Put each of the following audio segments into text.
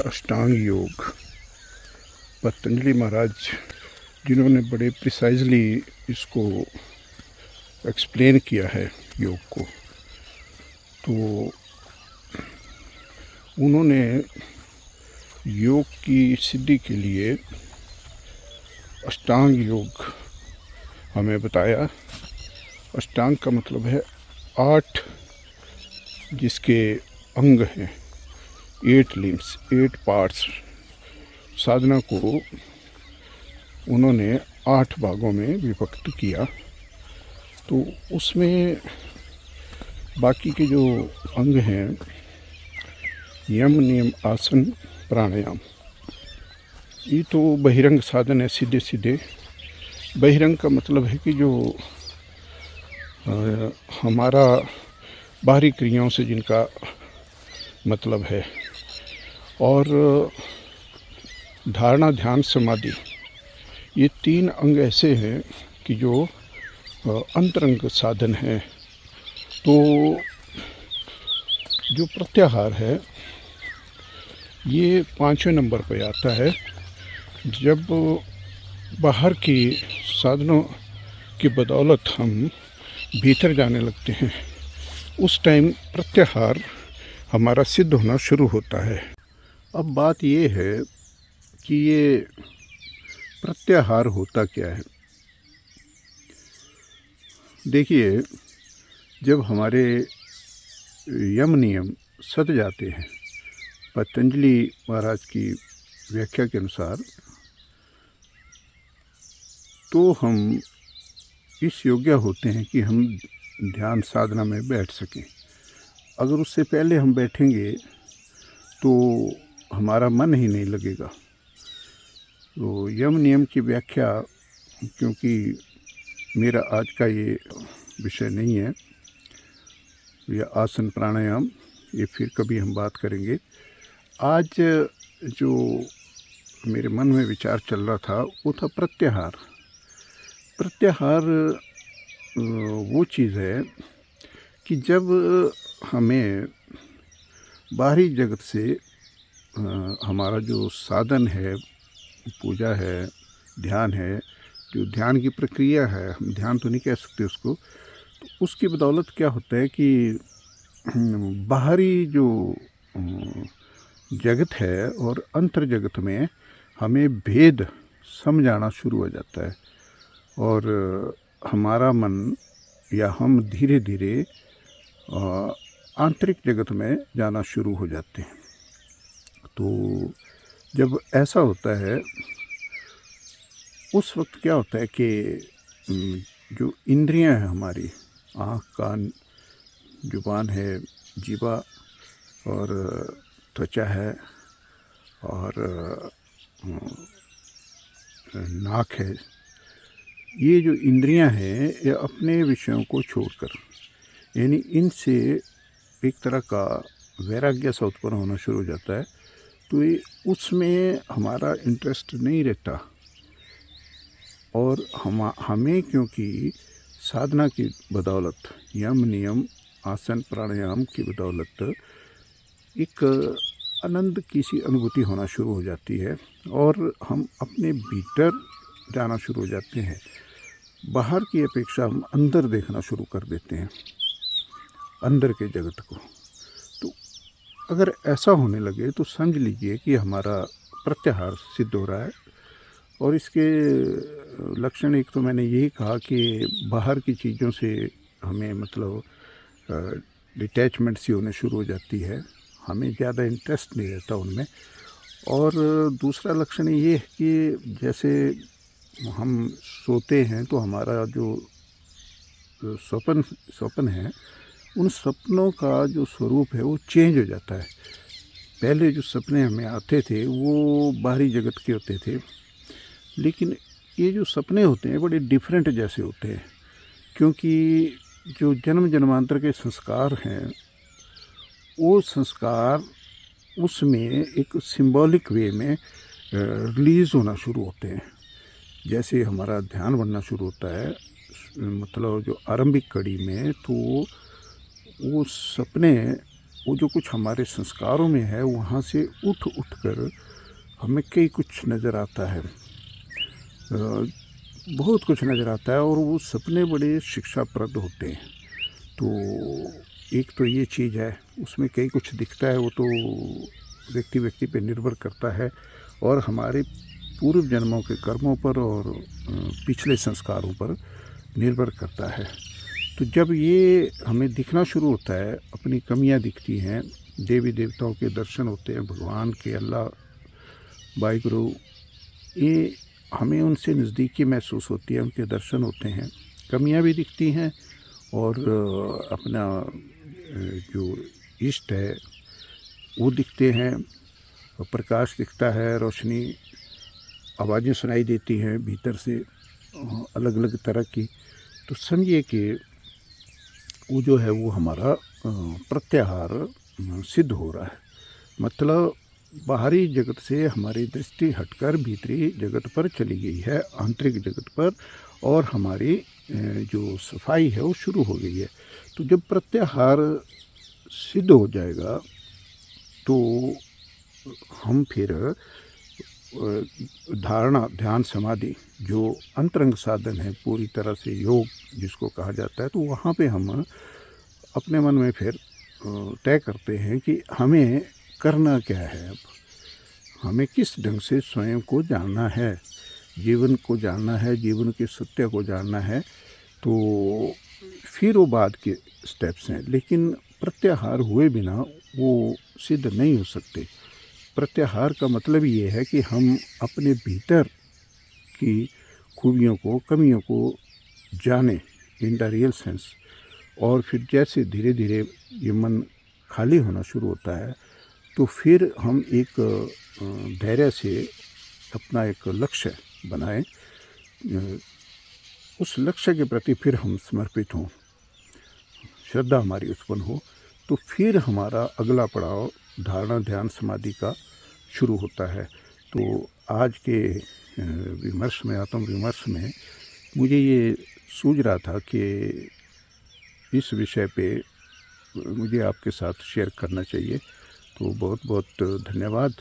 अष्टांग योग। पतंजलि महाराज जिन्होंने बड़े प्रिसाइजली इसको एक्सप्लेन किया है योग को, तो उन्होंने योग की सिद्धि के लिए अष्टांग योग हमें बताया। अष्टांग का मतलब है 8 जिसके अंग हैं, 8 लिम्स, 8 पार्ट्स। साधना को उन्होंने 8 भागों में विभक्त किया। तो उसमें बाकी के जो अंग हैं, यम नियम आसन प्राणायाम, ये तो बहिरंग साधन है, सीधे सीधे। बहिरंग का मतलब है कि जो हमारा बाहरी क्रियाओं से जिनका मतलब है। और धारणा, ध्यान, समाधि, ये 3 अंग ऐसे हैं कि जो अंतरंग साधन हैं। तो जो प्रत्याहार है ये 5वें नंबर पर आता है। जब बाहर की साधनों की बदौलत हम भीतर जाने लगते हैं, उस टाइम प्रत्याहार हमारा सिद्ध होना शुरू होता है। अब बात ये है कि ये प्रत्याहार होता क्या है। देखिए, जब हमारे यम नियम सध जाते हैं, पतंजलि महाराज की व्याख्या के अनुसार, तो हम इस योग्य होते हैं कि हम ध्यान साधना में बैठ सकें। अगर उससे पहले हम बैठेंगे तो हमारा मन ही नहीं लगेगा। तो यम नियम की व्याख्या, क्योंकि मेरा आज का ये विषय नहीं है, यह आसन प्राणायाम, ये फिर कभी हम बात करेंगे। आज जो मेरे मन में विचार चल रहा था वो था प्रत्याहार। प्रत्याहार वो चीज़ है कि जब हमें बाहरी जगत से हमारा जो साधन है, पूजा है, ध्यान है, जो ध्यान की प्रक्रिया है, हम ध्यान तो नहीं कह सकते उसको, तो उसकी बदौलत क्या होता है कि बाहरी जो जगत है और अंतर जगत में हमें भेद समझ आना शुरू हो जाता है। और हमारा मन या हम धीरे धीरे आंतरिक जगत में जाना शुरू हो जाते हैं। तो जब ऐसा होता है, उस वक्त क्या होता है कि जो इंद्रियां हैं हमारी, आँख, कान, जुबान है, जीवा और त्वचा है और नाक है, ये जो इंद्रियां हैं ये अपने विषयों को छोड़कर, यानी इनसे एक तरह का वैराग्य सा उत्पन्न होना शुरू हो जाता है। तो ये उसमें हमारा इंटरेस्ट नहीं रहता। और हमें क्योंकि साधना की बदौलत, यम नियम आसन प्राणायाम की बदौलत एक आनंद की सी अनुभूति होना शुरू हो जाती है और हम अपने भीतर जाना शुरू हो जाते हैं। बाहर की अपेक्षा हम अंदर देखना शुरू कर देते हैं, अंदर के जगत को। तो अगर ऐसा होने लगे तो समझ लीजिए कि हमारा प्रत्याहार सिद्ध हो रहा है। और इसके लक्षण, एक तो मैंने यही कहा कि बाहर की चीज़ों से हमें मतलब डिटैचमेंट सी होने शुरू हो जाती है, हमें ज़्यादा इंटरेस्ट नहीं रहता उनमें। और दूसरा लक्षण ये है कि जैसे हम सोते हैं तो हमारा जो स्वप्न है, उन सपनों का जो स्वरूप है वो चेंज हो जाता है। पहले जो सपने हमें आते थे वो बाहरी जगत के होते थे, लेकिन ये जो सपने होते हैं बड़े डिफरेंट जैसे होते हैं, क्योंकि जो जन्म जन्मांतर के संस्कार हैं, वो संस्कार उसमें एक सिंबॉलिक वे में रिलीज़ होना शुरू होते हैं। जैसे हमारा ध्यान बनना शुरू होता है, मतलब जो आरंभिक कड़ी में, तो वो सपने वो जो कुछ हमारे संस्कारों में है वहाँ से उठ कर हमें कई कुछ नज़र आता है, बहुत कुछ नज़र आता है और वो सपने बड़े शिक्षाप्रद होते हैं। तो एक तो ये चीज़ है, उसमें कई कुछ दिखता है, वो तो व्यक्ति पे निर्भर करता है और हमारे पूर्व जन्मों के कर्मों पर और पिछले संस्कारों पर निर्भर करता है। तो जब ये हमें दिखना शुरू होता है, अपनी कमियां दिखती हैं, देवी देवताओं के दर्शन होते हैं, भगवान के, अल्लाह, वाहिगुरु, ये हमें उनसे नज़दीकी महसूस होती है, उनके दर्शन होते हैं, कमियां भी दिखती हैं और अपना जो इष्ट है वो दिखते हैं, प्रकाश दिखता है, रोशनी, आवाज़ें सुनाई देती हैं भीतर से अलग अलग तरह की। तो समझिए कि वो जो है वो हमारा प्रत्याहार सिद्ध हो रहा है। मतलब बाहरी जगत से हमारी दृष्टि हटकर भीतरी जगत पर चली गई है, आंतरिक जगत पर, और हमारी जो सफाई है वो शुरू हो गई है। तो जब प्रत्याहार सिद्ध हो जाएगा तो हम फिर धारणा, ध्यान, समाधि जो अंतरंग साधन है, पूरी तरह से योग जिसको कहा जाता है, तो वहाँ पे हम अपने मन में फिर तय करते हैं कि हमें करना क्या है। अब हमें किस ढंग से स्वयं को जानना है, जीवन को जानना है, जीवन के सत्य को जानना है। तो फिर वो बाद के स्टेप्स हैं, लेकिन प्रत्याहार हुए बिना वो सिद्ध नहीं हो सकते। प्रत्याहार का मतलब ये है कि हम अपने भीतर की खूबियों को, कमियों को जानें इन द रियल सेंस, और फिर जैसे धीरे धीरे ये मन खाली होना शुरू होता है तो फिर हम एक धैर्य से अपना एक लक्ष्य बनाएं, उस लक्ष्य के प्रति फिर हम समर्पित हों, श्रद्धा हमारी उत्पन्न हो, तो फिर हमारा अगला पड़ाव धारणा, ध्यान, समाधि का शुरू होता है। तो आज के विमर्श में, आत्म विमर्श में मुझे ये सूझ रहा था कि इस विषय पे मुझे आपके साथ शेयर करना चाहिए। तो बहुत बहुत धन्यवाद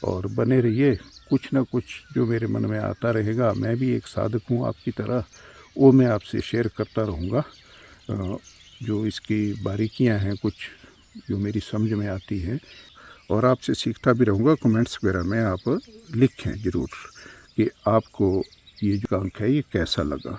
और बने रहिए, कुछ ना कुछ जो मेरे मन में आता रहेगा, मैं भी एक साधक हूँ आपकी तरह, वो मैं आपसे शेयर करता रहूँगा। जो इसकी बारीकियाँ हैं कुछ जो मेरी समझ में आती हैं, और आपसे सीखता भी रहूँगा। कमेंट्स वगैरह में आप लिखें ज़रूर कि आपको ये जो अंक है ये कैसा लगा।